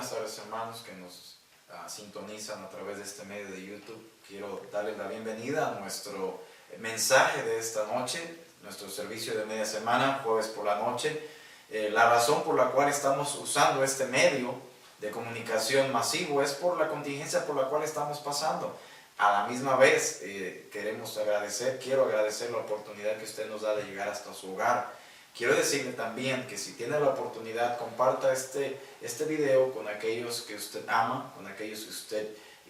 buenas tardes, hermanos que nos sintonizan a través de este medio de YouTube. Quiero darles la bienvenida a nuestro mensaje de esta noche, nuestro servicio de media semana, jueves por la noche. La razón por la cual estamos usando este medio de comunicación masivo es por la contingencia por la cual estamos pasando. A la misma vez quiero agradecer la oportunidad que usted nos da de llegar hasta su hogar. Quiero decirle también que si tiene la oportunidad, comparta este video con aquellos que usted ama, con aquellos que usted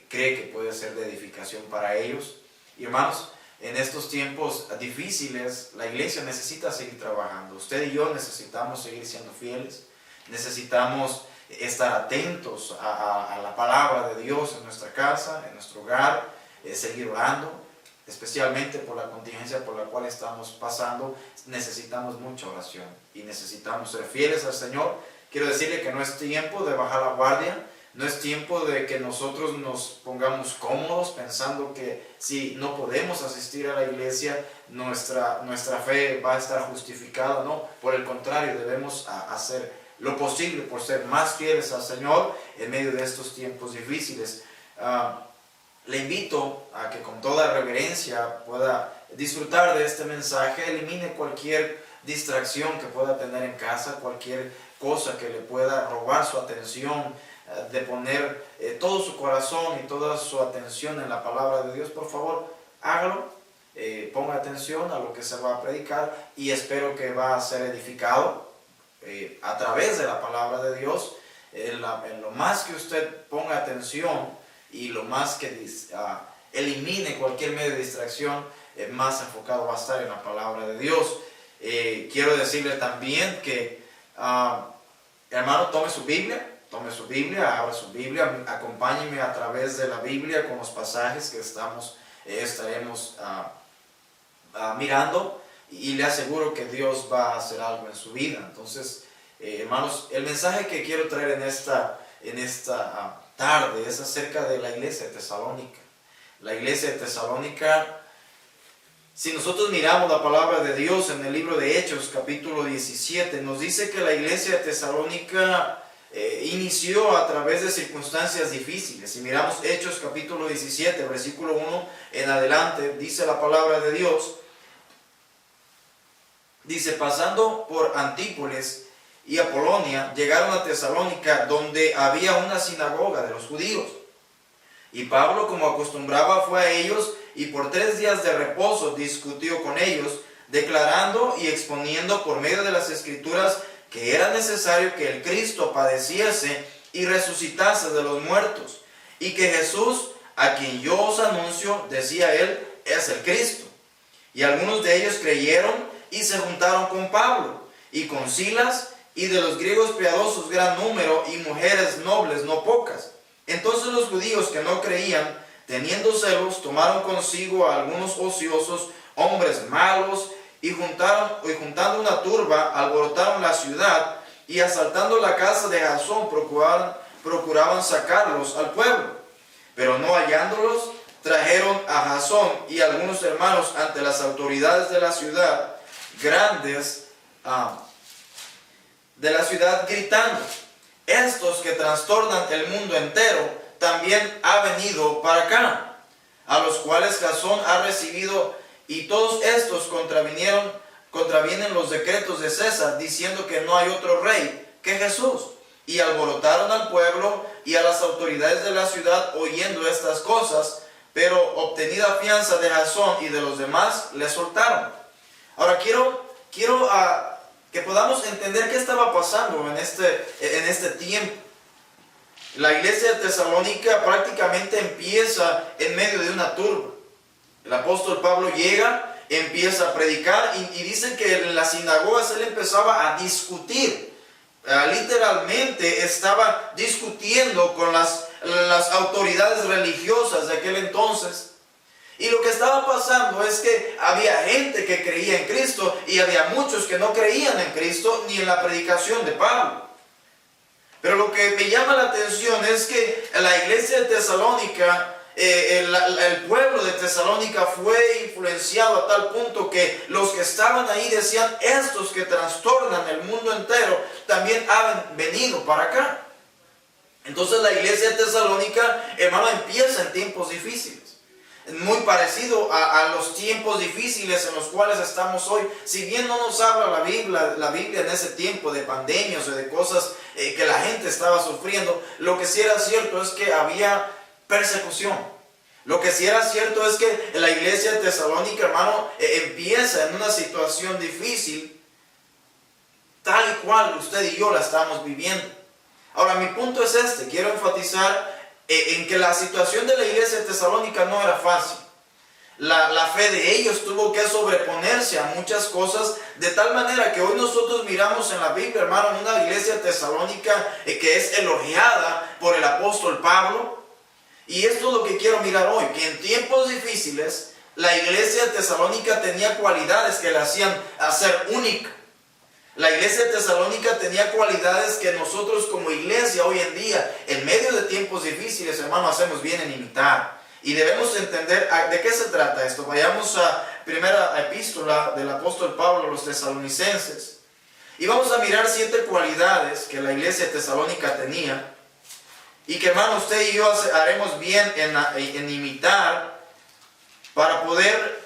cree que puede ser de edificación para ellos. Y hermanos, en estos tiempos difíciles, la iglesia necesita seguir trabajando. Usted y yo necesitamos seguir siendo fieles, necesitamos estar atentos a la palabra de Dios en nuestra casa, en nuestro hogar, seguir orando. Especialmente por la contingencia por la cual estamos pasando, necesitamos mucha oración y necesitamos ser fieles al Señor. Quiero decirle que no es tiempo de bajar la guardia, no es tiempo de que nosotros nos pongamos cómodos pensando que si no podemos asistir a la iglesia, nuestra fe va a estar justificada. No, por el contrario, debemos hacer lo posible por ser más fieles al Señor en medio de estos tiempos difíciles. Le invito a que con toda reverencia pueda disfrutar de este mensaje, elimine cualquier distracción que pueda tener en casa, cualquier cosa que le pueda robar su atención, de poner todo su corazón y toda su atención en la palabra de Dios. Por favor, hágalo, ponga atención a lo que se va a predicar y espero que va a ser edificado a través de la palabra de Dios. En lo más que usted ponga atención y lo más que elimine cualquier medio de distracción, más enfocado va a estar en la palabra de Dios. Quiero decirle también que, hermano, tome su Biblia, abra su Biblia, acompáñeme a través de la Biblia con los pasajes que estaremos mirando, y le aseguro que Dios va a hacer algo en su vida. Entonces, hermanos, el mensaje que quiero traer en esta tarde es acerca de la iglesia de Tesalónica. La iglesia de Tesalónica, si nosotros miramos la palabra de Dios en el libro de Hechos, capítulo 17, nos dice que la iglesia de Tesalónica inició a través de circunstancias difíciles. Si miramos Hechos, capítulo 17, versículo 1 en adelante, dice la palabra de Dios, dice: pasando por Antípolis y Apolonia, llegaron a Tesalónica, donde había una sinagoga de los judíos. Y Pablo, como acostumbraba, fue a ellos y por 3 días de reposo discutió con ellos, declarando y exponiendo por medio de las Escrituras que era necesario que el Cristo padeciese y resucitase de los muertos, y que Jesús, a quien yo os anuncio, decía él, es el Cristo. Y algunos de ellos creyeron y se juntaron con Pablo y con Silas, y de los griegos piadosos gran número, y mujeres nobles no pocas. Entonces los judíos que no creían, teniendo celos, tomaron consigo a algunos ociosos, hombres malos, y juntando una turba, alborotaron la ciudad, y asaltando la casa de Jasón, procuraban sacarlos al pueblo. Pero no hallándolos, trajeron a Jasón y algunos hermanos ante las autoridades de la ciudad, grandes de la ciudad, gritando: estos que trastornan el mundo entero también ha venido para acá, a los cuales Jasón ha recibido, y todos estos contravienen los decretos de César, diciendo que no hay otro rey que Jesús. Y alborotaron al pueblo y a las autoridades de la ciudad oyendo estas cosas, pero obtenida fianza de Jasón y de los demás, le soltaron. Ahora quiero que podamos entender qué estaba pasando en este tiempo. La iglesia de Tesalónica prácticamente empieza en medio de una turba. El apóstol Pablo llega, empieza a predicar y dice que en las sinagogas él empezaba a discutir. Literalmente estaba discutiendo con las autoridades religiosas de aquel entonces. Y lo que estaba pasando es que había gente que creía en Cristo y había muchos que no creían en Cristo ni en la predicación de Pablo. Pero lo que me llama la atención es que la iglesia de Tesalónica, el pueblo de Tesalónica fue influenciado a tal punto que los que estaban ahí decían: estos que trastornan el mundo entero también han venido para acá. Entonces la iglesia de Tesalónica, hermano, empieza en tiempos difíciles. Muy parecido a los tiempos difíciles en los cuales estamos hoy. Si bien no nos habla la Biblia en ese tiempo de pandemias o de cosas que la gente estaba sufriendo, lo que sí era cierto es que había persecución. Lo que sí era cierto es que la iglesia de Tesalónica, hermano, empieza en una situación difícil, tal y cual usted y yo la estamos viviendo. Ahora, mi punto es este. Quiero enfatizar en que la situación de la iglesia de Tesalónica no era fácil. La fe de ellos tuvo que sobreponerse a muchas cosas, de tal manera que hoy nosotros miramos en la Biblia, hermano, una iglesia de Tesalónica que es elogiada por el apóstol Pablo. Y esto es lo que quiero mirar hoy, que en tiempos difíciles la iglesia de Tesalónica tenía cualidades que la hacían ser única. La iglesia de Tesalónica tenía cualidades que nosotros como iglesia hoy en día, en medio de tiempos difíciles, hermano, hacemos bien en imitar. Y debemos entender de qué se trata esto. Vayamos a primera epístola del apóstol Pablo a los tesalonicenses. Y vamos a mirar 7 cualidades que la iglesia de Tesalónica tenía. Y que, hermano, usted y yo haremos bien en imitar para poder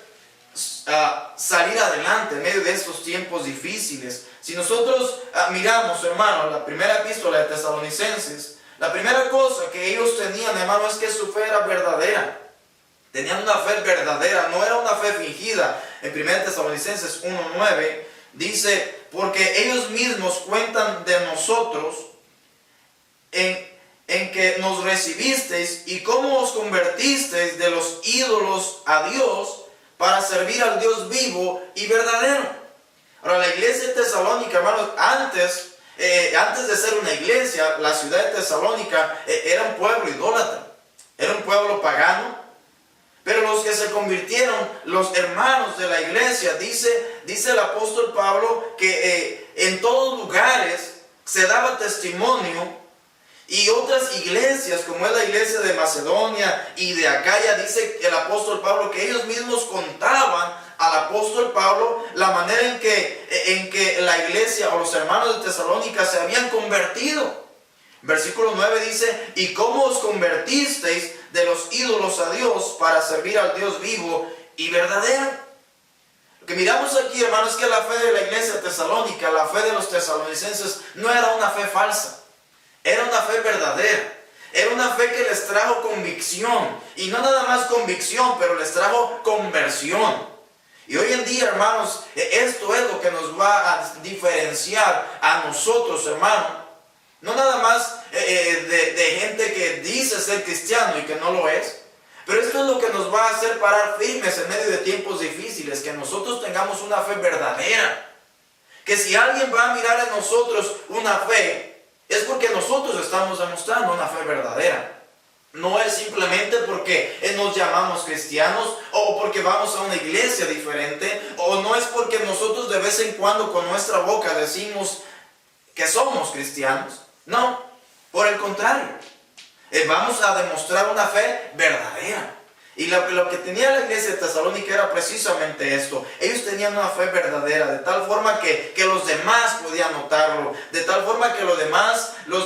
salir adelante en medio de estos tiempos difíciles. Si nosotros miramos, hermano, la primera epístola de Tesalonicenses, la primera cosa que ellos tenían, hermano, es que su fe era verdadera. Tenían una fe verdadera, no era una fe fingida. En 1 Tesalonicenses 1:9 dice, porque ellos mismos cuentan de nosotros en que nos recibisteis y cómo os convertisteis de los ídolos a Dios para servir al Dios vivo y verdadero. Ahora, la iglesia de Tesalónica, hermanos, antes de ser una iglesia, la ciudad de Tesalónica era un pueblo idólatra, era un pueblo pagano. Pero los que se convirtieron, los hermanos de la iglesia, dice el apóstol Pablo que en todos lugares se daba testimonio. Y otras iglesias, como es la iglesia de Macedonia y de Acaya, dice el apóstol Pablo que ellos mismos contaban al apóstol Pablo la manera en que la iglesia o los hermanos de Tesalónica se habían convertido. Versículo 9 dice, y cómo os convertisteis de los ídolos a Dios para servir al Dios vivo y verdadero. Lo que miramos aquí, hermanos, es que la fe de la iglesia de Tesalónica, la fe de los tesalonicenses, no era una fe falsa. Era una fe verdadera. Era una fe que les trajo convicción. Y no nada más convicción, pero les trajo conversión. Y hoy en día, hermanos, esto es lo que nos va a diferenciar a nosotros, hermanos. No nada más de gente que dice ser cristiano y que no lo es. Pero esto es lo que nos va a hacer parar firmes en medio de tiempos difíciles. Que nosotros tengamos una fe verdadera. Que si alguien va a mirar en nosotros una fe, es porque nosotros estamos demostrando una fe verdadera. No es simplemente porque nos llamamos cristianos o porque vamos a una iglesia diferente, o no es porque nosotros de vez en cuando con nuestra boca decimos que somos cristianos. No, por el contrario, vamos a demostrar una fe verdadera. Y lo que tenía la iglesia de Tesalónica era precisamente esto. Ellos tenían una fe verdadera, de tal forma que los demás podían notarlo, de tal forma que los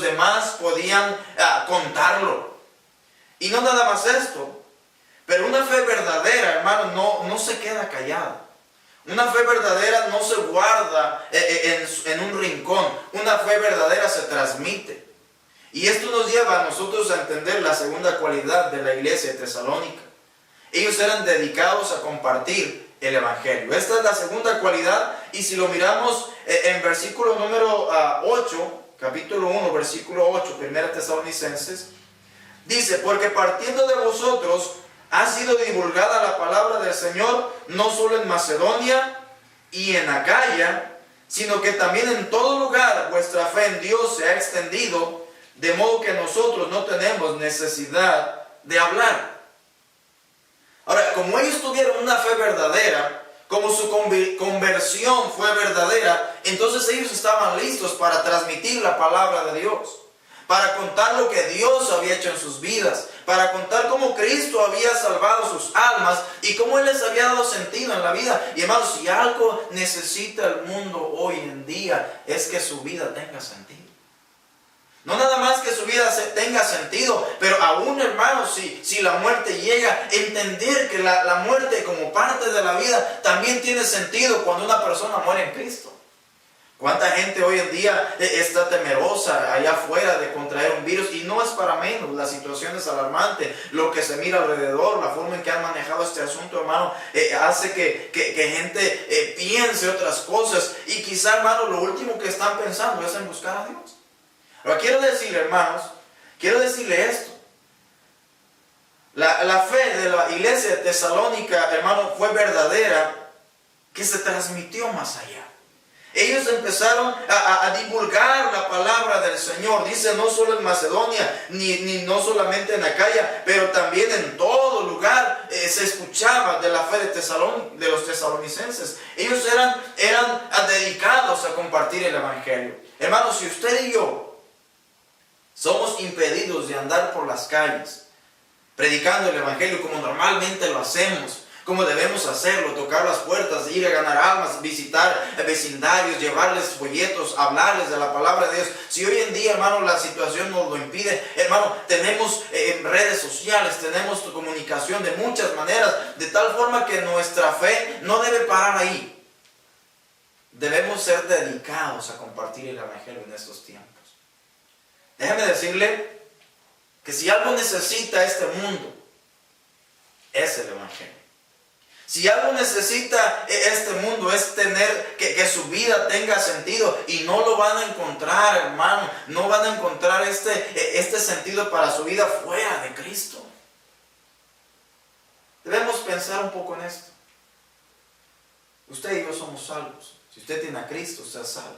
demás podían contarlo. Y no nada más esto, pero una fe verdadera, hermano, no se queda callada. Una fe verdadera no se guarda en un rincón. Una fe verdadera se transmite. Y esto nos lleva a nosotros a entender la segunda cualidad de la iglesia de Tesalónica. Ellos eran dedicados a compartir el evangelio. Esta es la segunda cualidad. Y si lo miramos en versículo número 8, capítulo 1, versículo 8, 1 Tesalonicenses, dice, porque partiendo de vosotros ha sido divulgada la palabra del Señor, no solo en Macedonia y en Acaya, sino que también en todo lugar vuestra fe en Dios se ha extendido, de modo que nosotros no tenemos necesidad de hablar. Ahora, como ellos tuvieron una fe verdadera, como su conversión fue verdadera, entonces ellos estaban listos para transmitir la palabra de Dios, para contar lo que Dios había hecho en sus vidas, para contar cómo Cristo había salvado sus almas y cómo Él les había dado sentido en la vida. Y hermanos, si algo necesita el mundo hoy en día, es que su vida tenga sentido. No nada más que su vida tenga sentido, pero aún, hermanos, si la muerte llega, entender que la muerte como parte de la vida también tiene sentido cuando una persona muere en Cristo. ¿Cuánta gente hoy en día está temerosa allá afuera de contraer un virus? Y no es para menos, la situación es alarmante. Lo que se mira alrededor, la forma en que han manejado este asunto, hermano, hace que gente piense otras cosas. Y quizá, hermano, lo último que están pensando es en buscar a Dios. Pero quiero decirle, hermanos, quiero decirle esto. La fe de la iglesia de Tesalónica, hermano, fue verdadera, que se transmitió más allá. Ellos empezaron a divulgar la palabra del Señor. Dice, no solo en Macedonia, ni no solamente en Acaya, pero también en todo lugar se escuchaba de la fe de los tesalonicenses. Ellos eran dedicados a compartir el Evangelio. Hermanos, si usted y yo somos impedidos de andar por las calles predicando el Evangelio como normalmente lo hacemos, como debemos hacerlo, tocar las puertas, ir a ganar almas, visitar vecindarios, llevarles folletos, hablarles de la palabra de Dios. Si hoy en día, hermano, la situación nos lo impide, hermano, tenemos redes sociales, tenemos comunicación de muchas maneras, de tal forma que nuestra fe no debe parar ahí. Debemos ser dedicados a compartir el Evangelio en estos tiempos. Déjeme decirle que si algo necesita este mundo, es el Evangelio. Si algo necesita este mundo es tener que su vida tenga sentido, y no lo van a encontrar, hermano, no van a encontrar este sentido para su vida fuera de Cristo. Debemos pensar un poco en esto. Usted y yo somos salvos. Si usted tiene a Cristo, usted es salvo.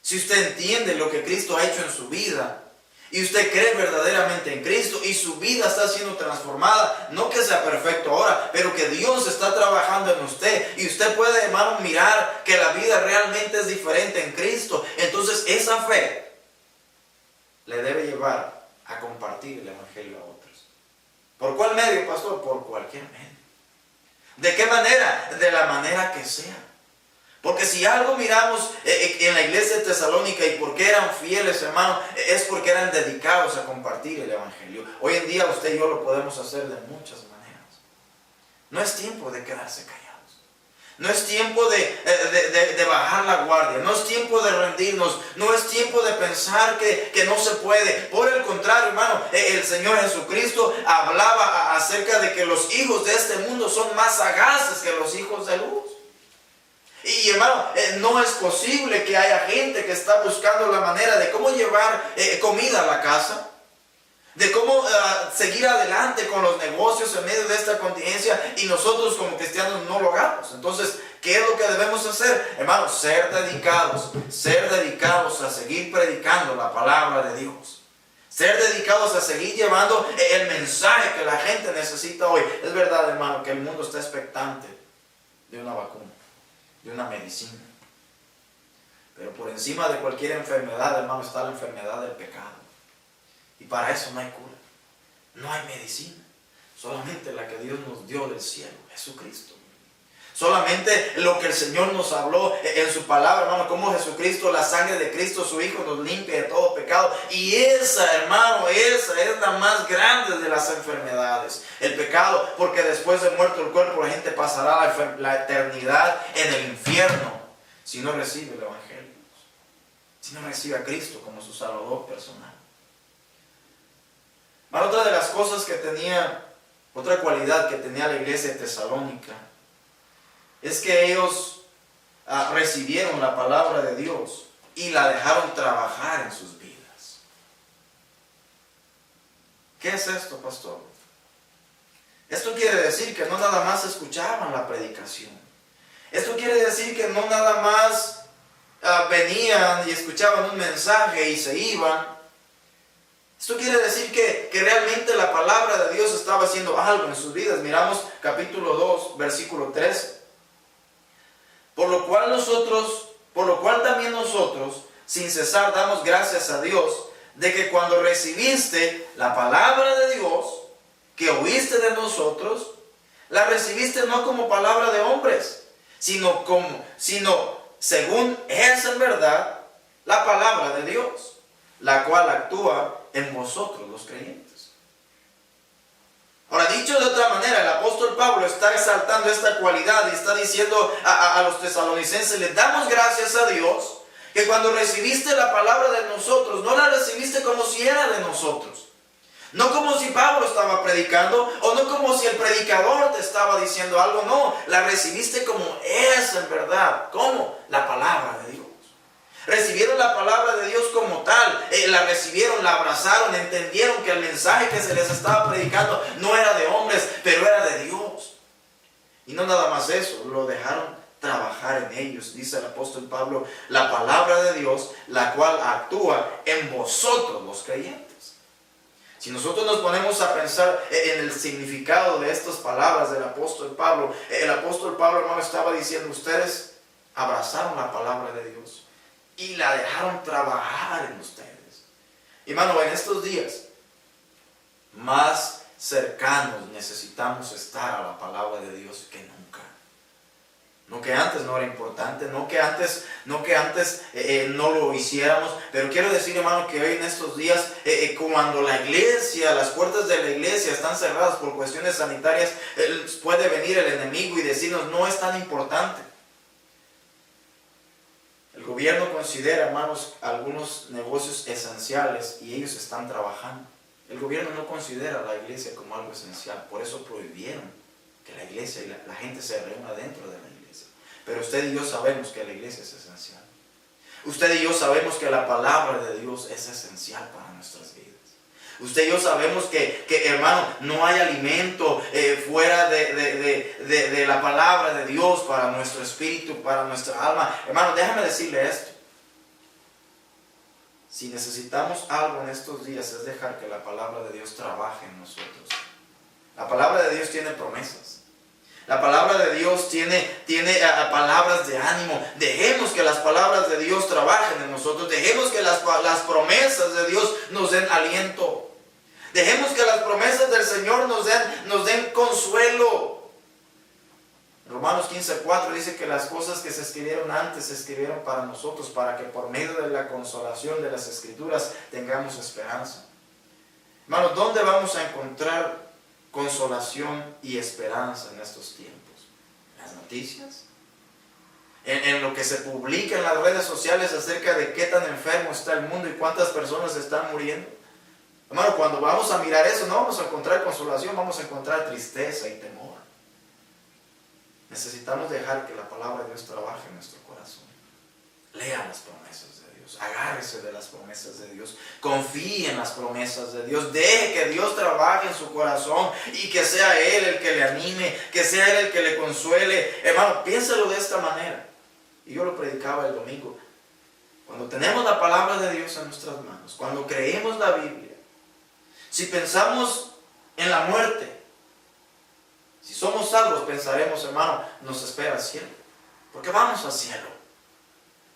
Si usted entiende lo que Cristo ha hecho en su vida, y usted cree verdaderamente en Cristo y su vida está siendo transformada, no que sea perfecto ahora, pero que Dios está trabajando en usted, y usted puede, hermano, mirar que la vida realmente es diferente en Cristo, entonces esa fe le debe llevar a compartir el Evangelio a otros. ¿Por cuál medio, pastor? Por cualquier medio. ¿De qué manera? De la manera que sea. Porque si algo miramos en la iglesia de Tesalónica y por qué eran fieles, hermano, es porque eran dedicados a compartir el Evangelio. Hoy en día usted y yo lo podemos hacer de muchas maneras. No es tiempo de quedarse callados. No es tiempo de bajar la guardia. No es tiempo de rendirnos. No es tiempo de pensar que no se puede. Por el contrario, hermano, el Señor Jesucristo hablaba acerca de que los hijos de este mundo son más sagaces que los hijos de luz. Y hermano, no es posible que haya gente que está buscando la manera de cómo llevar comida a la casa, de cómo seguir adelante con los negocios en medio de esta contingencia, y nosotros como cristianos no lo hagamos. Entonces, ¿qué es lo que debemos hacer? Hermano, ser dedicados a seguir predicando la palabra de Dios. Ser dedicados a seguir llevando el mensaje que la gente necesita hoy. Es verdad, hermano, que el mundo está expectante de una vacuna, de una medicina. Pero por encima de cualquier enfermedad, hermano, está la enfermedad del pecado. Y para eso no hay cura, no hay medicina. Solamente la que Dios nos dio del cielo, Jesucristo. Solamente lo que el Señor nos habló en su palabra, hermano, como Jesucristo, la sangre de Cristo, su Hijo, nos limpia de todo pecado. Y esa, hermano, esa es la más grande de las enfermedades, el pecado, porque después de muerto el cuerpo, la gente pasará la eternidad en el infierno si no recibe el Evangelio, si no recibe a Cristo como su Salvador personal. Hermano, otra de las cosas que tenía, otra cualidad que tenía la iglesia de Tesalónica, es que ellos recibieron la palabra de Dios y la dejaron trabajar en sus vidas. ¿Qué es esto, pastor? Esto quiere decir que no nada más escuchaban la predicación. Esto quiere decir que no nada más venían y escuchaban un mensaje y se iban. Esto quiere decir que realmente la palabra de Dios estaba haciendo algo en sus vidas. Miramos capítulo 2, versículo 13. Por lo cual también nosotros, sin cesar, damos gracias a Dios, de que cuando recibiste la palabra de Dios, que oíste de nosotros, la recibiste no como palabra de hombres, sino según es en verdad la palabra de Dios. la cual actúa en vosotros los creyentes. Ahora, dicho de otra manera, el apóstol Pablo está exaltando esta cualidad y está diciendo a los tesalonicenses: les damos gracias a Dios que cuando recibiste la palabra de nosotros, no la recibiste como si era de nosotros. No como si Pablo estaba predicando, o no como si el predicador te estaba diciendo algo. No, la recibiste como es en verdad. ¿Cómo? La palabra de Dios. Recibieron la palabra de Dios como tal, la recibieron, la abrazaron, entendieron que el mensaje que se les estaba predicando no era de hombres, pero era de Dios. Y no nada más eso, lo dejaron trabajar en ellos. Dice el apóstol Pablo: la palabra de Dios, la cual actúa en vosotros los creyentes. Si nosotros nos ponemos a pensar en el significado de estas palabras del apóstol Pablo, el apóstol Pablo, hermano, estaba diciendo: ustedes abrazaron la palabra de Dios y la dejaron trabajar en ustedes. Hermano, en estos días más cercanos necesitamos estar a la palabra de Dios que nunca. No que antes no era importante, no que antes no lo hiciéramos, pero quiero decir, hermano, que hoy en estos días, cuando la iglesia, las puertas de la iglesia están cerradas por cuestiones sanitarias, puede venir el enemigo y decirnos: no es tan importante. El gobierno considera, hermanos, algunos negocios esenciales y ellos están trabajando. El gobierno no considera a la iglesia como algo esencial, por eso prohibieron que la iglesia y la gente se reúna dentro de la iglesia. Pero usted y yo sabemos que la iglesia es esencial. Usted y yo sabemos que la palabra de Dios es esencial para nuestras vidas. Usted y yo sabemos que hermano, no hay alimento fuera de la palabra de Dios para nuestro espíritu, para nuestra alma. Hermano, déjame decirle esto. Si necesitamos algo en estos días, es dejar que la palabra de Dios trabaje en nosotros. La palabra de Dios tiene promesas. La palabra de Dios tiene palabras de ánimo. Dejemos que las palabras de Dios trabajen en nosotros. Dejemos que las promesas de Dios nos den aliento. Dejemos que las promesas del Señor nos den consuelo. Romanos 15:4 dice que las cosas que se escribieron antes se escribieron para nosotros, para que por medio de la consolación de las Escrituras tengamos esperanza. Hermanos, ¿dónde vamos a encontrar consolación y esperanza en estos tiempos? ¿En las noticias? ¿En lo que se publica en las redes sociales acerca de qué tan enfermo está el mundo y cuántas personas están muriendo? Hermano, cuando vamos a mirar eso, no vamos a encontrar consolación, vamos a encontrar tristeza y temor. Necesitamos dejar que la palabra de Dios trabaje en nuestro corazón. Lea las promesas de Dios, agárrese de las promesas de Dios, confíe en las promesas de Dios, deje que Dios trabaje en su corazón y que sea Él el que le anime, que sea Él el que le consuele. Hermano, piénselo de esta manera. Y yo lo predicaba el domingo. Cuando tenemos la palabra de Dios en nuestras manos, cuando creemos la Biblia, si pensamos en la muerte, si somos salvos, pensaremos, hermano, nos espera el cielo. Porque vamos al cielo.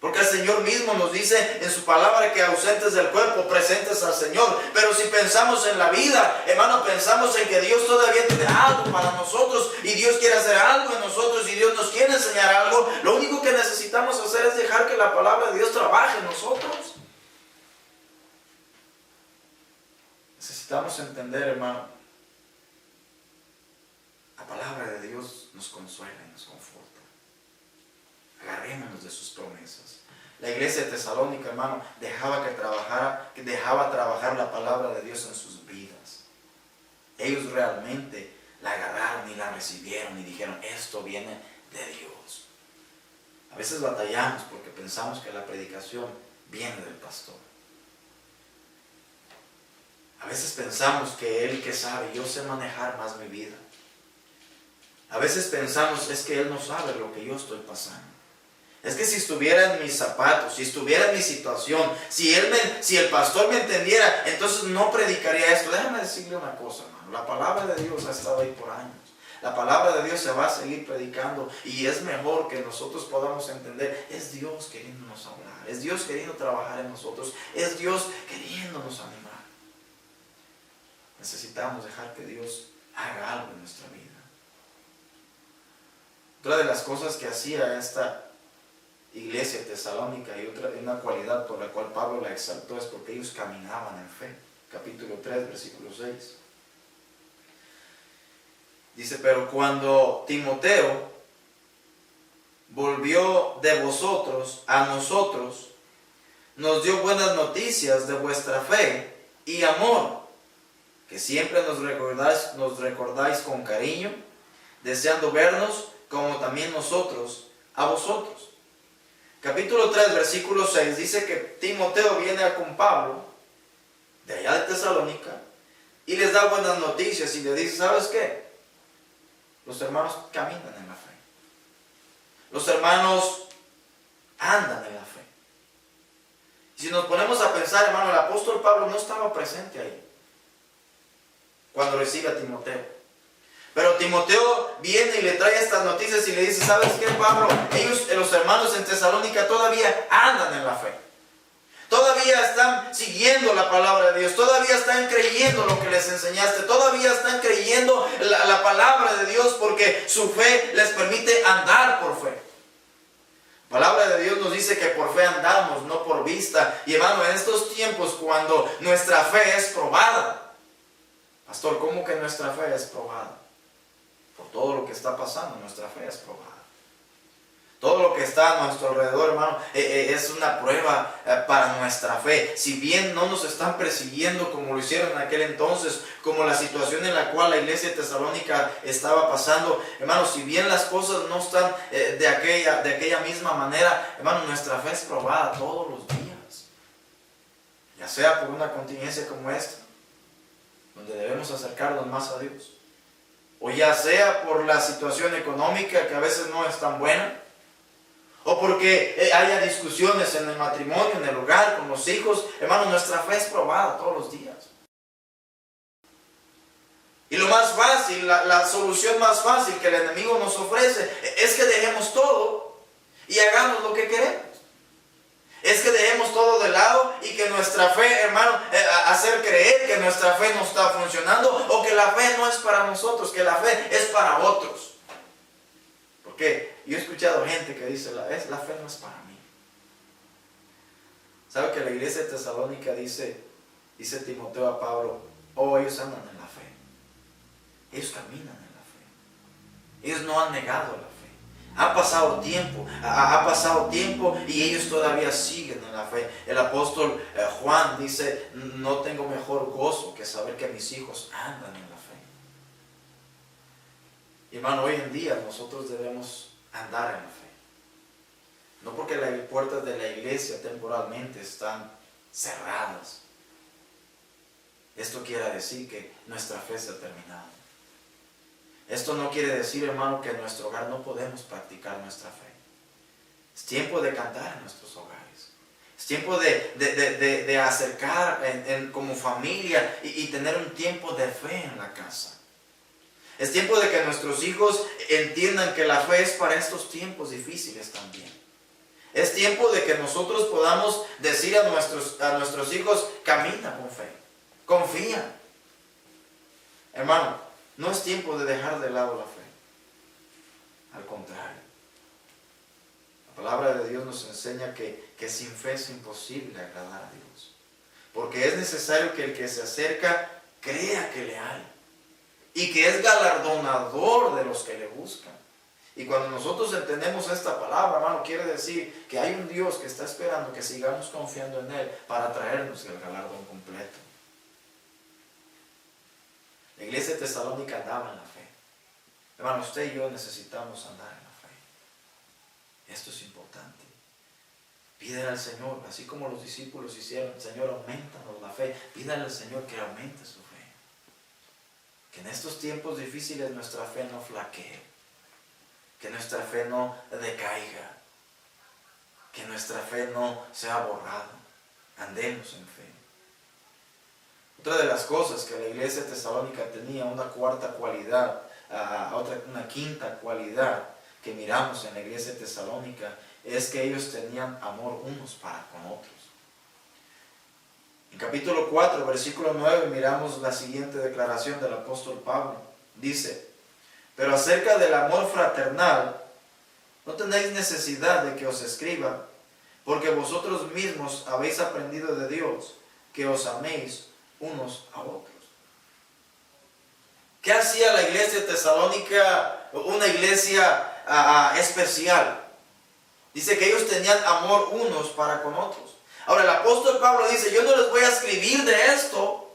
Porque el Señor mismo nos dice en su palabra que ausentes del cuerpo, presentes al Señor. Pero si pensamos en la vida, hermano, pensamos en que Dios todavía tiene algo para nosotros y Dios quiere hacer algo en nosotros y Dios nos quiere enseñar algo. Lo único que necesitamos hacer es dejar que la palabra de Dios trabaje en nosotros. Necesitamos entender, hermano, la palabra de Dios nos consuela y nos conforta. Agarrémonos de sus promesas. La iglesia de Tesalónica, hermano, dejaba trabajar la palabra de Dios en sus vidas. Ellos realmente la agarraron y la recibieron y dijeron: esto viene de Dios. A veces batallamos porque pensamos que la predicación viene del pastor. A veces pensamos que Él que sabe, yo sé manejar más mi vida. A veces pensamos, es que Él no sabe lo que yo estoy pasando. Es que si estuviera en mis zapatos, si estuviera en mi situación, si el pastor me entendiera, entonces no predicaría esto. Déjame decirle una cosa, hermano. La palabra de Dios ha estado ahí por años. La palabra de Dios se va a seguir predicando y es mejor que nosotros podamos entender. Es Dios queriéndonos hablar, es Dios queriendo trabajar en nosotros, es Dios queriéndonos animar. Necesitamos dejar que Dios haga algo en nuestra vida. Otra de las cosas que hacía esta iglesia de Tesalónica y una cualidad por la cual Pablo la exaltó es porque ellos caminaban en fe. Capítulo 3, versículo 6. Dice, pero cuando Timoteo volvió de vosotros a nosotros, nos dio buenas noticias de vuestra fe y amor, que siempre nos recordáis con cariño, deseando vernos como también nosotros a vosotros. Capítulo 3, versículo 6 dice que Timoteo viene con Pablo de allá de Tesalónica y les da buenas noticias y le dice, ¿sabes qué? Los hermanos caminan en la fe. Los hermanos andan en la fe. Y si nos ponemos a pensar, hermano, el apóstol Pablo no estaba presente ahí cuando recibe a Timoteo. Pero Timoteo viene y le trae estas noticias y le dice, ¿sabes qué, Pablo? Ellos, los hermanos en Tesalónica, todavía andan en la fe. Todavía están siguiendo la palabra de Dios. Todavía están creyendo lo que les enseñaste. Todavía están creyendo la palabra de Dios porque su fe les permite andar por fe. La palabra de Dios nos dice que por fe andamos, no por vista. Y hermano, en estos tiempos cuando nuestra fe es probada. Pastor, ¿cómo que nuestra fe es probada? Por todo lo que está pasando, nuestra fe es probada. Todo lo que está a nuestro alrededor, hermano, es una prueba para nuestra fe. Si bien no nos están persiguiendo como lo hicieron en aquel entonces, como la situación en la cual la iglesia de Tesalónica estaba pasando, hermano, si bien las cosas no están de aquella misma manera, hermano, nuestra fe es probada todos los días. Ya sea por una contingencia como esta, donde debemos acercarnos más a Dios, o ya sea por la situación económica que a veces no es tan buena, o porque haya discusiones en el matrimonio, en el hogar, con los hijos. Hermano, nuestra fe es probada todos los días. Y lo más fácil, la solución más fácil que el enemigo nos ofrece es que dejemos todo y hagamos lo que queremos. Es que dejemos todo de lado y que nuestra fe, hermano, hacer creer que nuestra fe no está funcionando o que la fe no es para nosotros, que la fe es para otros. Porque yo he escuchado gente que dice, la fe no es para mí. ¿Sabe que la iglesia de Tesalónica dice Timoteo a Pablo, ellos andan en la fe. Ellos caminan en la fe. Ellos no han negado la fe. Ha pasado tiempo y ellos todavía siguen en la fe. El apóstol Juan dice, no tengo mejor gozo que saber que mis hijos andan en la fe. Y hermano, hoy en día nosotros debemos andar en la fe. No porque las puertas de la iglesia temporalmente están cerradas. Esto quiere decir que nuestra fe se ha terminado. Esto no quiere decir, hermano, que en nuestro hogar no podemos practicar nuestra fe. Es tiempo de cantar en nuestros hogares. Es tiempo de acercar como familia y tener un tiempo de fe en la casa. Es tiempo de que nuestros hijos entiendan que la fe es para estos tiempos difíciles también. Es tiempo de que nosotros podamos decir a nuestros hijos, camina con fe, confía. Hermano, no es tiempo de dejar de lado la fe. Al contrario. La palabra de Dios nos enseña que sin fe es imposible agradar a Dios. Porque es necesario que el que se acerca crea que le hay. Y que es galardonador de los que le buscan. Y cuando nosotros entendemos esta palabra, hermano, quiere decir que hay un Dios que está esperando que sigamos confiando en Él para traernos el galardón completo. La iglesia de Tesalónica andaba en la fe. Hermano, usted y yo necesitamos andar en la fe. Esto es importante. Pídele al Señor, así como los discípulos hicieron, Señor, aumentanos la fe. Pídale al Señor que aumente su fe. Que en estos tiempos difíciles nuestra fe no flaquee, que nuestra fe no decaiga, que nuestra fe no sea borrada. Andemos en fe. Otra de las cosas que la iglesia de Tesalónica tenía, una cuarta cualidad, una quinta cualidad que miramos en la iglesia de Tesalónica, es que ellos tenían amor unos para con otros. En capítulo 4, versículo 9, miramos la siguiente declaración del apóstol Pablo. Dice, pero acerca del amor fraternal, No tenéis necesidad de que os escriba, porque vosotros mismos habéis aprendido de Dios, que os améis unos a otros. ¿Qué hacía la iglesia tesalónica, una iglesia especial? Dice que ellos tenían amor unos para con otros. Ahora el apóstol Pablo dice, yo no les voy a escribir de esto,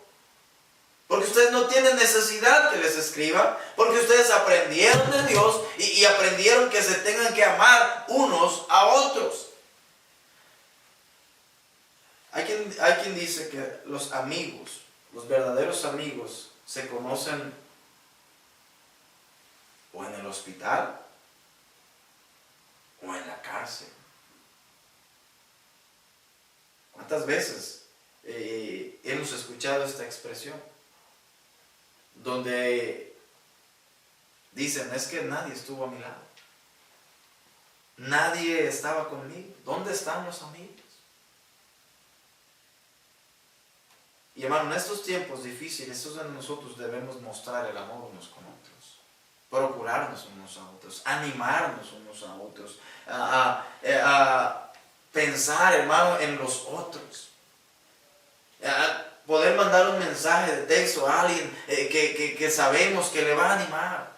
porque ustedes no tienen necesidad que les escriba, porque ustedes aprendieron de Dios y aprendieron que se tengan que amar unos a otros. Hay quien dice que los amigos, los verdaderos amigos, se conocen o en el hospital o en la cárcel. ¿Cuántas veces hemos escuchado esta expresión? Donde dicen, es que nadie estuvo a mi lado. Nadie estaba conmigo. ¿Dónde están los amigos? Y hermano, en estos tiempos difíciles, nosotros debemos mostrar el amor unos con otros. Procurarnos unos a otros. Animarnos unos a otros. Pensar, hermano, en los otros. Poder mandar un mensaje de texto a alguien que sabemos que le va a animar.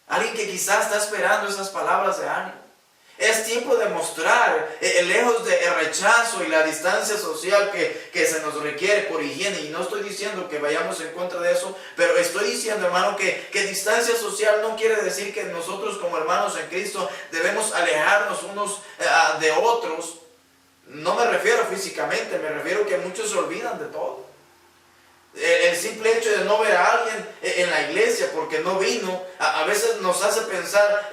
Alguien que quizás está esperando esas palabras de ánimo. Es tiempo de mostrar, lejos del rechazo y la distancia social que se nos requiere por higiene. Y no estoy diciendo que vayamos en contra de eso, pero estoy diciendo, hermano, que distancia social no quiere decir que nosotros como hermanos en Cristo debemos alejarnos unos de otros. No me refiero físicamente, me refiero que muchos se olvidan de todo. El simple hecho de no ver a alguien en la iglesia porque no vino, a veces nos hace pensar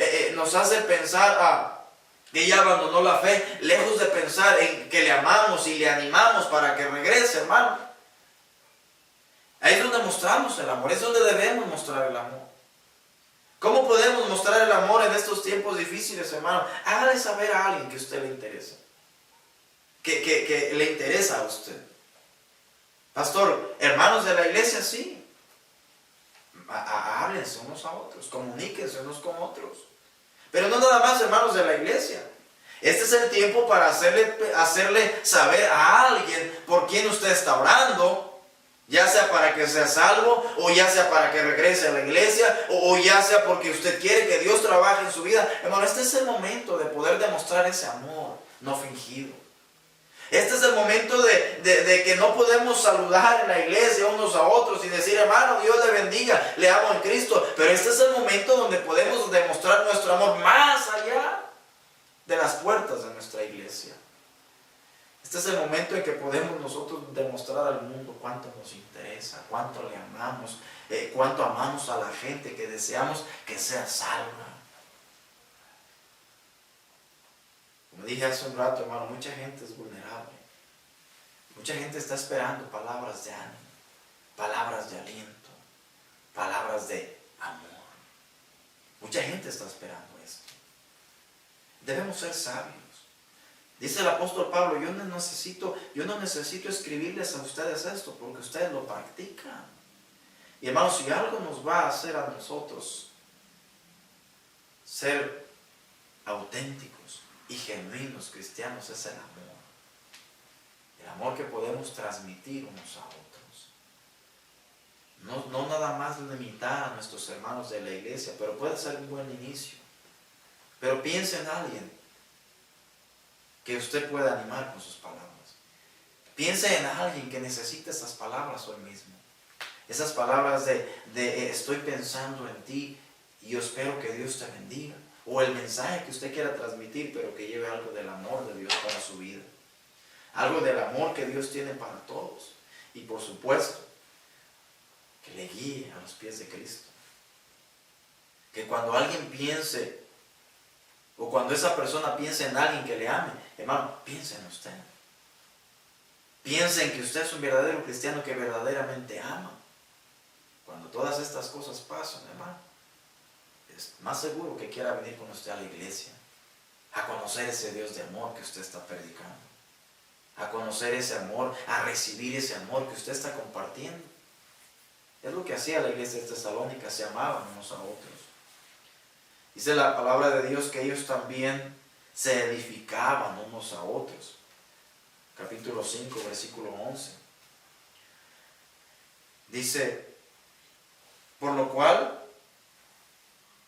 que ya abandonó la fe, lejos de pensar en que le amamos y le animamos para que regrese, hermano. Ahí es donde mostramos el amor, es donde debemos mostrar el amor. ¿Cómo podemos mostrar el amor en estos tiempos difíciles, hermano? Hágale saber a alguien que a usted le interesa. Que le interesa a usted. Pastor, hermanos de la iglesia, sí. Háblense unos a otros, comuníquense unos con otros. Pero no nada más hermanos de la iglesia. Este es el tiempo para hacerle saber a alguien por quién usted está orando, ya sea para que sea salvo, o ya sea para que regrese a la iglesia, o ya sea porque usted quiere que Dios trabaje en su vida. Hermano, este es el momento de poder demostrar ese amor no fingido. Este es el momento de que no podemos saludar en la iglesia unos a otros y decir, hermano, Dios le bendiga, le amo en Cristo. Pero este es el momento donde podemos demostrar nuestro amor más allá de las puertas de nuestra iglesia. Este es el momento en que podemos nosotros demostrar al mundo cuánto nos interesa, cuánto le amamos, cuánto amamos a la gente, que deseamos que sea salva. Como dije hace un rato, hermano, mucha gente es vulnerable. Mucha gente está esperando palabras de ánimo, palabras de aliento, palabras de amor. Mucha gente está esperando esto. Debemos ser sabios. Dice el apóstol Pablo, yo no necesito escribirles a ustedes esto, porque ustedes lo practican. Y hermanos, si algo nos va a hacer a nosotros ser auténticos y genuinos cristianos, es el amor. El amor que podemos transmitir unos a otros. No nada más limitar a nuestros hermanos de la iglesia, pero puede ser un buen inicio. Pero piense en alguien que usted pueda animar con sus palabras. Piense en alguien que necesite esas palabras hoy mismo. Esas palabras de estoy pensando en ti y yo espero que Dios te bendiga. O el mensaje que usted quiera transmitir, pero que lleve algo del amor de Dios para su vida. Algo del amor que Dios tiene para todos. Y por supuesto, que le guíe a los pies de Cristo. Que cuando alguien piense, o cuando esa persona piense en alguien que le ame, hermano, piense en usted. Piense en que usted es un verdadero cristiano que verdaderamente ama. Cuando todas estas cosas pasan, hermano, es más seguro que quiera venir con usted a la iglesia, a conocer ese Dios de amor que usted está predicando, a conocer ese amor, a recibir ese amor que usted está compartiendo. Es lo que hacía la iglesia de Tesalónica, se amaban unos a otros. Dice la palabra de Dios que ellos también se edificaban unos a otros. Capítulo 5, versículo 11. Dice, por lo cual,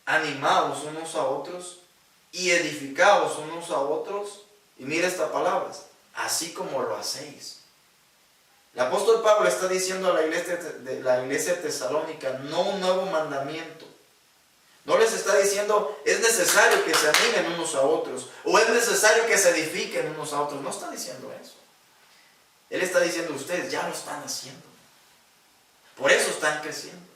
animaos unos a otros y edificaos unos a otros. Y mira estas palabras, así como lo hacéis. El apóstol Pablo está diciendo a la iglesia tesalónica, no un nuevo mandamiento. No les está diciendo, es necesario que se animen unos a otros, o es necesario que se edifiquen unos a otros. No está diciendo eso. Él está diciendo, ustedes ya lo están haciendo. Por eso están creciendo.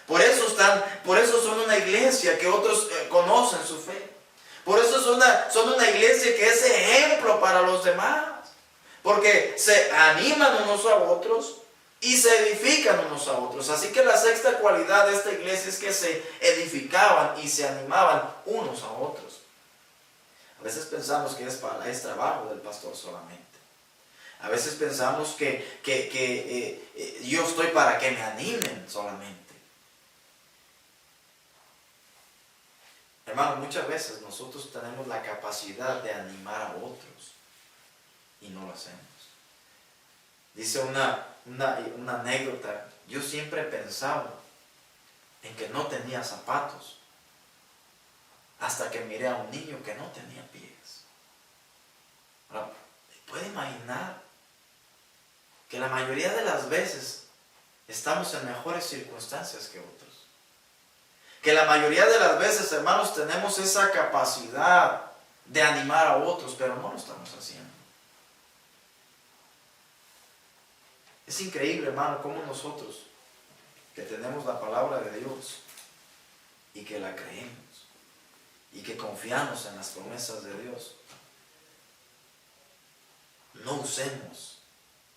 Por eso son una iglesia que otros conocen su fe. Por eso son una iglesia que es ejemplo para los demás. Porque se animan unos a otros y se edifican unos a otros. Así que la sexta cualidad de esta iglesia es que se edificaban y se animaban unos a otros. A veces pensamos que es trabajo del pastor solamente. A veces pensamos que yo estoy para que me animen solamente. Hermano, muchas veces nosotros tenemos la capacidad de animar a otros y no lo hacemos. Dice una anécdota, yo siempre pensaba en que no tenía zapatos hasta que miré a un niño que no tenía pies. Ahora, ¿puede imaginar que la mayoría de las veces estamos en mejores circunstancias que otros? Que la mayoría de las veces, hermanos, tenemos esa capacidad de animar a otros, pero no lo estamos haciendo. Es increíble, hermano, cómo nosotros, que tenemos la palabra de Dios y que la creemos y que confiamos en las promesas de Dios, no usemos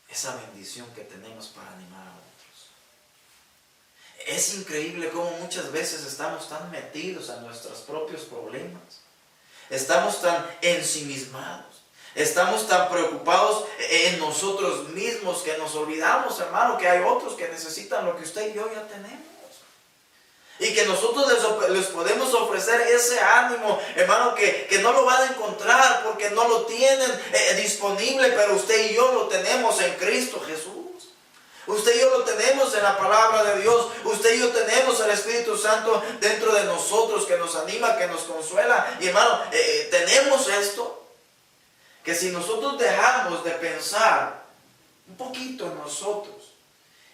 esa bendición que tenemos para animar a otros. Es increíble cómo muchas veces estamos tan metidos en nuestros propios problemas. Estamos tan ensimismados. Estamos tan preocupados en nosotros mismos que nos olvidamos, hermano, que hay otros que necesitan lo que usted y yo ya tenemos. Y que nosotros les podemos ofrecer ese ánimo, hermano, que no lo van a encontrar porque no lo tienen disponible, pero usted y yo lo tenemos en Cristo Jesús. Usted y yo lo tenemos en la palabra de Dios. Usted y yo tenemos el Espíritu Santo dentro de nosotros que nos anima, que nos consuela. Y hermano, tenemos esto. Que si nosotros dejamos de pensar un poquito en nosotros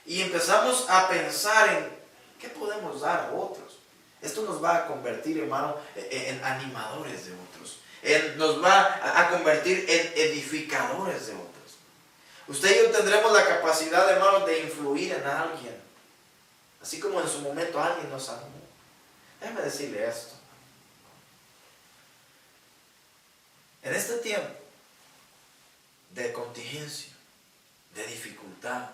y empezamos a pensar en qué podemos dar a otros, esto nos va a convertir, hermano, en animadores de otros. Nos va a convertir en edificadores de otros. Usted y yo tendremos la capacidad, hermano, de influir en alguien. Así como en su momento alguien nos animó. Déjeme decirle esto. En este tiempo de contingencia, de dificultad,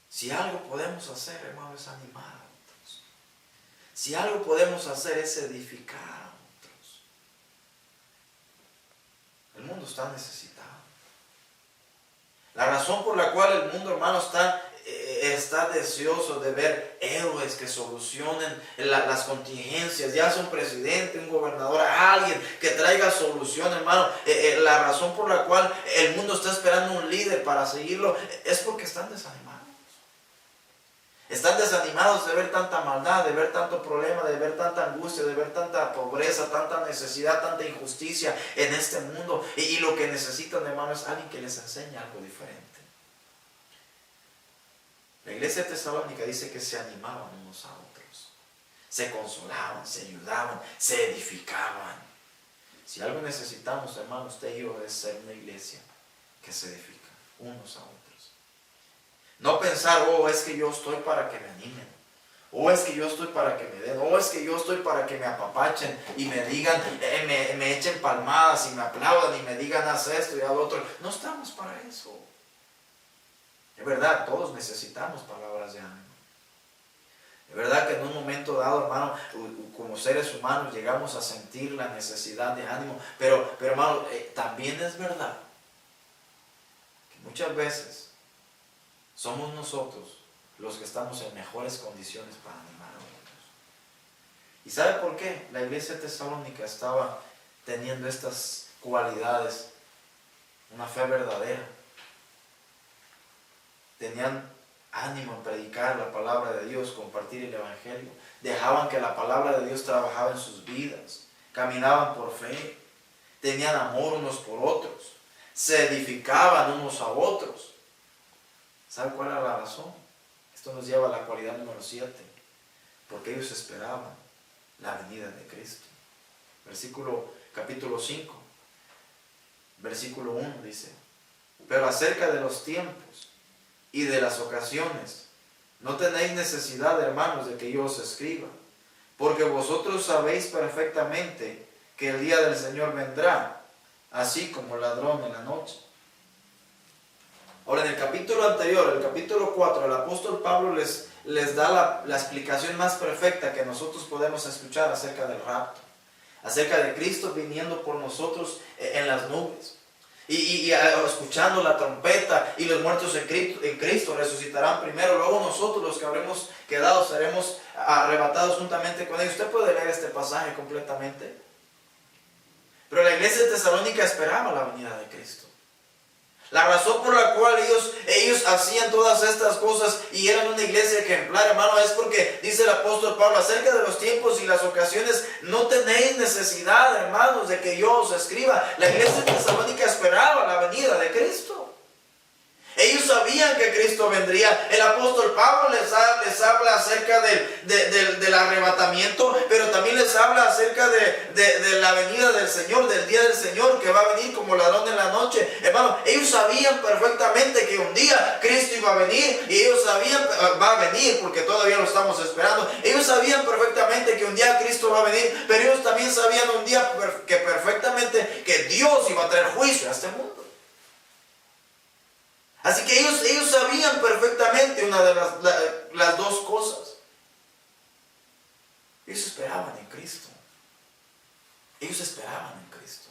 si algo podemos hacer, hermano, es animar a otros. Si algo podemos hacer es edificar a otros. El mundo está necesitado. La razón por la cual el mundo, hermano, está deseoso de ver héroes que solucionen las contingencias, ya sea un presidente, un gobernador, alguien que traiga solución, hermano. La razón por la cual el mundo está esperando un líder para seguirlo es porque están desanimados. Están desanimados de ver tanta maldad, de ver tanto problema, de ver tanta angustia, de ver tanta pobreza, tanta necesidad, tanta injusticia en este mundo. Y lo que necesitan, hermano, es alguien que les enseñe algo diferente. La iglesia de Tesalónica dice que se animaban unos a otros. Se consolaban, se ayudaban, se edificaban. Si algo necesitamos, hermano, usted y yo, es ser una iglesia que se edifica unos a otros. No pensar, es que yo estoy para que me animen. Es que yo estoy para que me den. Es que yo estoy para que me apapachen y me digan, me echen palmadas y me aplaudan y me digan, haz esto y haz lo otro. No estamos para eso. Es verdad, todos necesitamos palabras de ánimo. Es verdad que en un momento dado, hermano, como seres humanos llegamos a sentir la necesidad de ánimo. Pero hermano, también es verdad que muchas veces somos nosotros los que estamos en mejores condiciones para animar a otros. ¿Y sabe por qué? La iglesia de Tesalónica estaba teniendo estas cualidades, una fe verdadera. Tenían ánimo en predicar la palabra de Dios, compartir el evangelio. Dejaban que la palabra de Dios trabajaba en sus vidas. Caminaban por fe. Tenían amor unos por otros. Se edificaban unos a otros. ¿Sabe cuál era la razón? Esto nos lleva a la cualidad número 7. Porque ellos esperaban la venida de Cristo. Capítulo 5, versículo 1 dice: pero acerca de los tiempos y de las ocasiones, no tenéis necesidad, hermanos, de que yo os escriba, porque vosotros sabéis perfectamente que el día del Señor vendrá, así como ladrón en la noche. Ahora, en el capítulo anterior, el capítulo 4, el apóstol Pablo les da la explicación más perfecta que nosotros podemos escuchar acerca del rapto, acerca de Cristo viniendo por nosotros en las nubes. Y escuchando la trompeta, y los muertos en Cristo resucitarán primero, luego nosotros los que habremos quedado seremos arrebatados juntamente con ellos. Usted puede leer este pasaje completamente. Pero la iglesia de Tesalónica esperaba la venida de Cristo. La razón por la cual ellos hacían todas estas cosas y eran una iglesia ejemplar, hermano, es porque dice el apóstol Pablo: acerca de los tiempos y las ocasiones, no tenéis necesidad, hermanos, de que yo os escriba. La iglesia de Tesalónica esperaba la venida de Cristo. Ellos sabían que Cristo vendría. El apóstol Pablo les habla acerca del arrebatamiento, pero también les habla acerca de la venida del Señor, del día del Señor, que va a venir como ladrón en la noche. Hermano, ellos sabían perfectamente que un día Cristo iba a venir, y ellos sabían, va a venir porque todavía lo estamos esperando. Ellos sabían perfectamente que un día Cristo va a venir, pero ellos también sabían un día que perfectamente que Dios iba a traer juicio a este mundo. Así que ellos sabían perfectamente una de las dos cosas. Ellos esperaban en Cristo. Ellos esperaban en Cristo.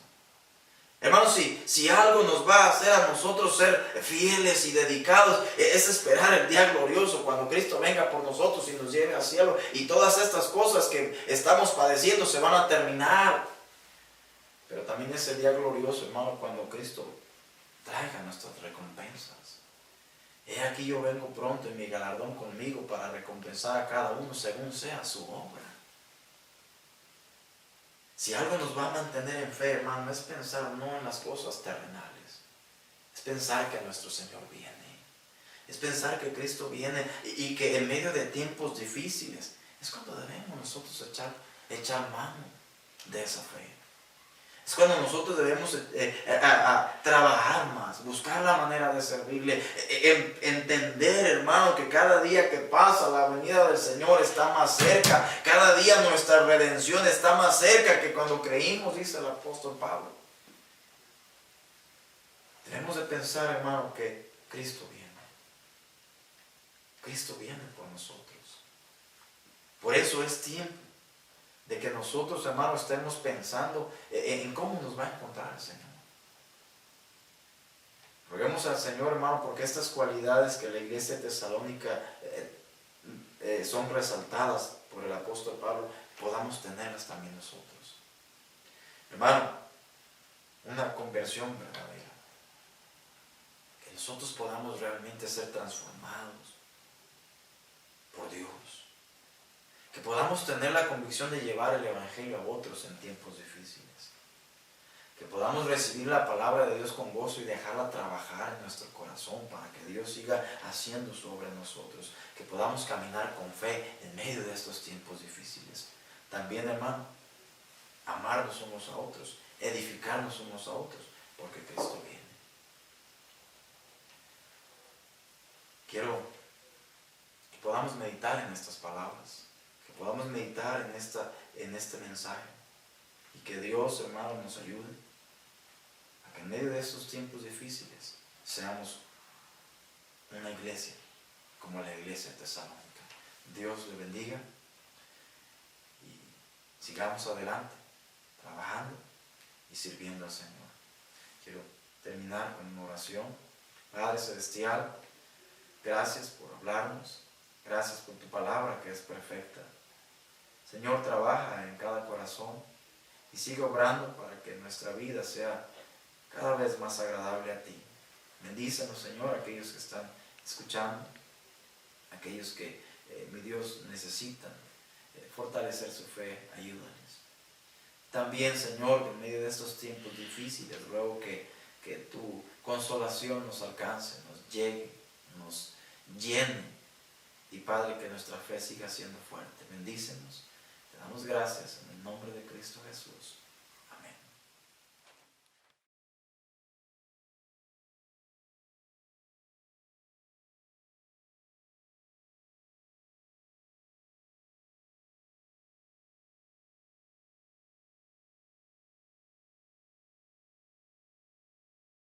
Hermanos, si algo nos va a hacer a nosotros ser fieles y dedicados, es esperar el día glorioso cuando Cristo venga por nosotros y nos lleve al cielo. Y todas estas cosas que estamos padeciendo se van a terminar. Pero también es el día glorioso, hermano, cuando Cristo traiga nuestras recompensas. He aquí yo vengo pronto, y mi galardón conmigo, para recompensar a cada uno según sea su obra. Si algo nos va a mantener en fe, hermano, es pensar no en las cosas terrenales. Es pensar que nuestro Señor viene. Es pensar que Cristo viene y que en medio de tiempos difíciles es cuando debemos nosotros echar mano de esa fe. Es cuando nosotros debemos trabajar más, buscar la manera de servirle, entender, hermano, que cada día que pasa la venida del Señor está más cerca. Cada día nuestra redención está más cerca que cuando creímos, dice el apóstol Pablo. Debemos de pensar, hermano, que Cristo viene. Cristo viene por nosotros. Por eso es tiempo de que nosotros, hermanos, estemos pensando en cómo nos va a encontrar el Señor. Roguemos al Señor, hermano, porque estas cualidades que la iglesia de Tesalónica son resaltadas por el apóstol Pablo, podamos tenerlas también nosotros. Hermano, una conversión verdadera. Que nosotros podamos realmente ser transformados por Dios. Que podamos tener la convicción de llevar el evangelio a otros en tiempos difíciles. Que podamos recibir la palabra de Dios con gozo y dejarla trabajar en nuestro corazón para que Dios siga haciendo su obra en nosotros. Que podamos caminar con fe en medio de estos tiempos difíciles. También, hermano, amarnos unos a otros, edificarnos unos a otros, porque Cristo viene. Quiero que podamos meditar en estas palabras. Podamos meditar en este mensaje, y que Dios, hermano, nos ayude a que en medio de estos tiempos difíciles seamos una iglesia como la iglesia de Tesalónica. Dios le bendiga y sigamos adelante trabajando y sirviendo al Señor. Quiero terminar con una oración. Padre Celestial, gracias por hablarnos, gracias por tu palabra que es perfecta. Señor, trabaja en cada corazón y sigue obrando para que nuestra vida sea cada vez más agradable a ti. Bendícenos, Señor, aquellos que están escuchando, aquellos que, mi Dios, necesitan fortalecer su fe, ayúdales. También, Señor, en medio de estos tiempos difíciles, ruego que tu consolación nos alcance, nos llegue, nos llene. Y Padre, que nuestra fe siga siendo fuerte. Bendícenos. Te damos gracias en el nombre de Cristo Jesús.